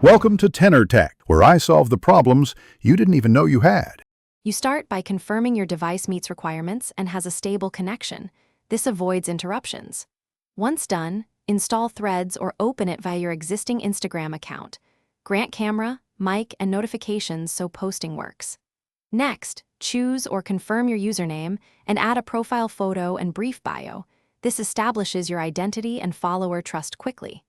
Welcome to Tenor Tech, where I solve the problems you didn't even know you had. You start by confirming your device meets requirements and has a stable connection. This avoids interruptions. Once done, install Threads or open it via your existing Instagram account. Grant camera, mic, and notifications so posting works. Next, choose or confirm your username and add a profile photo and brief bio. This establishes your identity and follower trust quickly.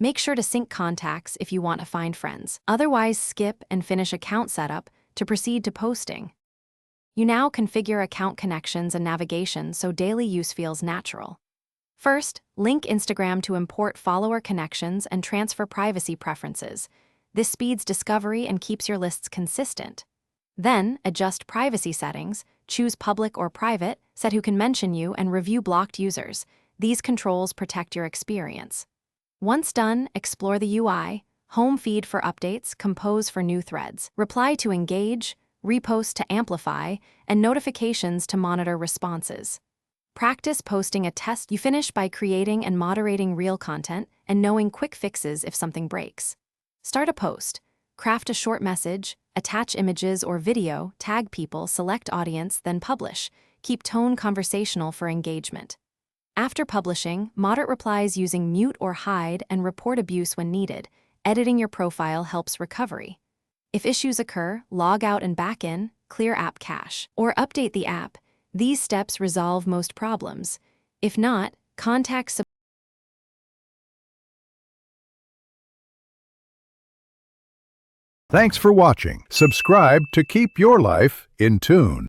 Make sure to sync contacts if you want to find friends. Otherwise, skip and finish account setup to proceed to posting. You now configure account connections and navigation so daily use feels natural. First, link Instagram to import follower connections and transfer privacy preferences. This speeds discovery and keeps your lists consistent. Then, adjust privacy settings, choose public or private, set who can mention you, and review blocked users. These controls protect your experience. Once done, explore the UI, home feed for updates, compose for new threads, reply to engage, repost to amplify, and notifications to monitor responses. Practice posting a test. You finish by creating and moderating real content and knowing quick fixes if something breaks. Start a post, craft a short message, attach images or video, tag people, select audience, then publish. Keep tone conversational for engagement. After publishing, moderate replies using mute or hide and report abuse when needed. Editing your profile helps recovery. If issues occur, log out and back in, clear app cache, or update the app. These steps resolve most problems. If not, contact support. Thanks for watching. Subscribe to keep your life in tune.